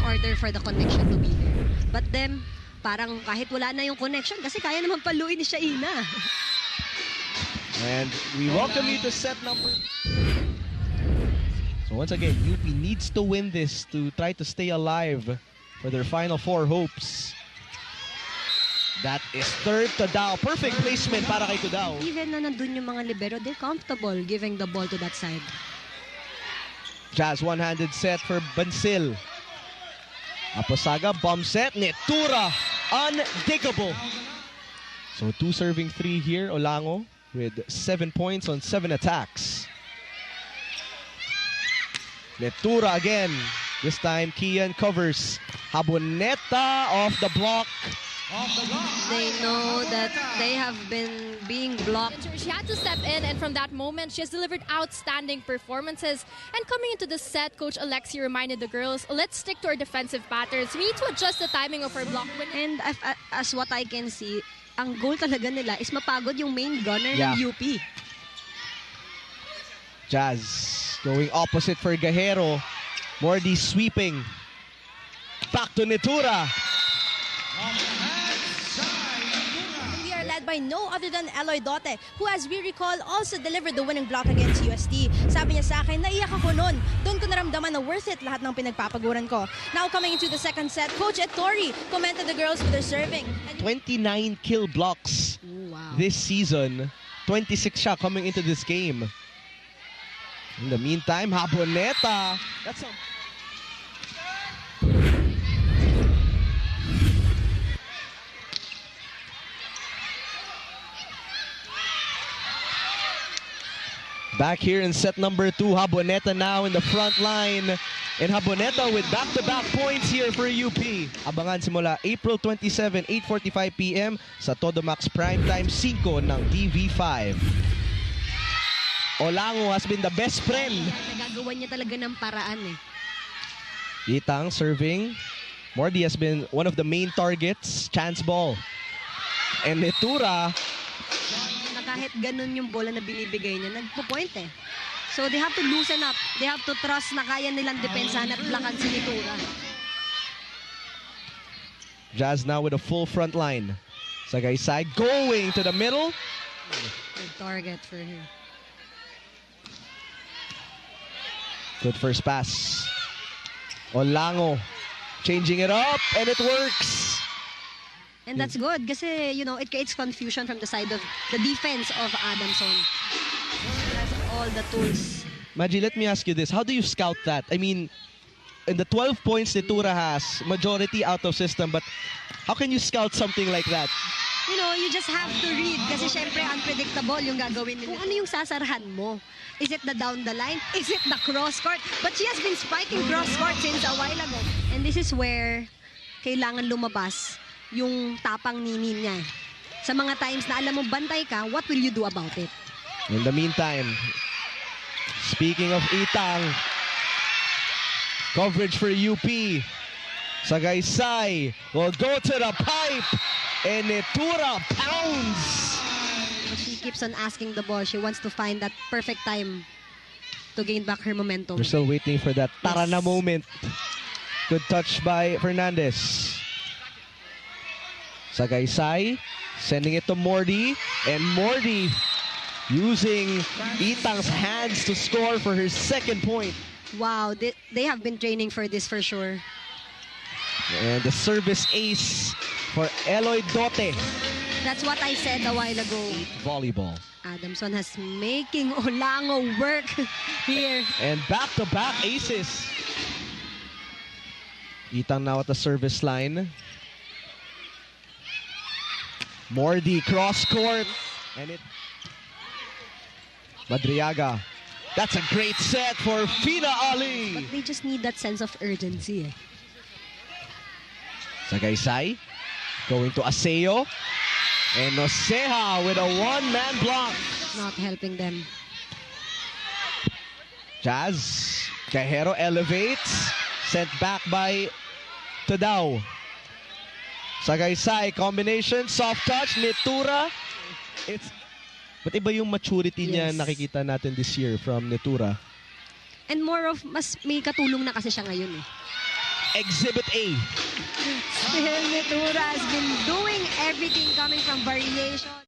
order for the connection to be there. But then, parang kahit wala na yung connection, kasi kaya naman paluin ni Shaina. And we welcome you to set number... So once again, UP needs to win this to try to stay alive for their final 4 hopes. That is third to Tadao. Perfect placement para kay Tadao. Even na nandun yung mga libero, they're comfortable giving the ball to that side. Jazz one-handed set for Bansil. Aposaga, bomb set. Netura, undiggable. So 2 serving 3 here, Olango, with 7 points on 7 attacks. Netura again. This time, Kian covers. Haboneta off the block. They know that they have been being blocked. She had to step in, and from that moment, she has delivered outstanding performances. And coming into the set, Coach Alexi reminded the girls, let's stick to our defensive patterns. We need to adjust the timing of our block. And as what I can see, ang goal talaga nila is mapagod yung main gunner Yeah. ng UP. Jazz going opposite for Gajero. Mordi sweeping. Back to Netura. We are led by no other than Eloy Dote, who, as we recall, also delivered the winning block against UST. Sabi niya sa akin, naiyak ako nun. Doon ko naramdaman na worth it lahat ng pinagpapaguran ko. Now coming into the second set, Coach Ettore commented the girls with their serving. 29 kill blocks Wow. this season. 26 siya coming into this game. In the meantime, Haboneta. That's a... Back here in set number 2, Haboneta now in the front line. And Haboneta with back-to-back points here for UP. Abangan simula April 27, 8:45 PM sa Todomax Primetime 5 ng TV5. Olango has been the best friend. Nagagawa niya talaga ng paraan eh. Itang serving. Mordi has been one of the main targets. Chance ball. And Netura, Na kahit ganun yung bola na binibigay niya, nagpo-point eh. So they have to loosen up. They have to trust na kaya nilang depensahan at lakan si Nitura. Jazz now with a full front line. Sagaysay going to the middle. Good target for him. Good first pass. Olango changing it up, and it works. And that's good kasi, you know, it creates confusion from the side of the defense of Adamson. He has all the tools. Maji, let me ask you this. How do you scout that? I mean, in the 12 points Netura has, majority out of system, but how can you scout something like that? You know, you just have to read kasi syempre unpredictable yung gagawin nila. Kung ano yung sasarhan mo? Is it the down the line? Is it the cross court? But she has been spiking cross court since a while ago. And this is where kailangan lumabas yung tapang ni niya. Sa mga times na alam mo bantay ka, what will you do about it? In the meantime, speaking of Itang, coverage for UP. Sagaysay will go to the pipe, and Netura pounds. She keeps on asking the ball. She wants to find that perfect time to gain back her momentum. We're still waiting for that tara na Yes. moment. Good touch by Fernandez. Sagaysay sending it to Mordi, and Mordi using Itang's hands to score for her second point. Wow, they have been training for this for sure. And the service ace for Eloy Dote. That's what I said a while ago. Volleyball. Adamson has making Olango work here. And back-to-back aces. Itang now at the service line. Mordi cross court. And it... Madriaga. That's a great set for Fina Ali. But they just need that sense of urgency. Eh. Sagaysay going to Aseo. And Noceja with a one-man block. Not helping them. Jazz. Gajero elevates. Sent back by Tadao. Sagaysay combination. Soft touch. Netura. But iba yung maturity niya Yes. nakikita natin this year from Netura. And more of, mas may katulong na kasi siya ngayon eh. Exhibit A. Still, Mitura has been doing everything coming from variation.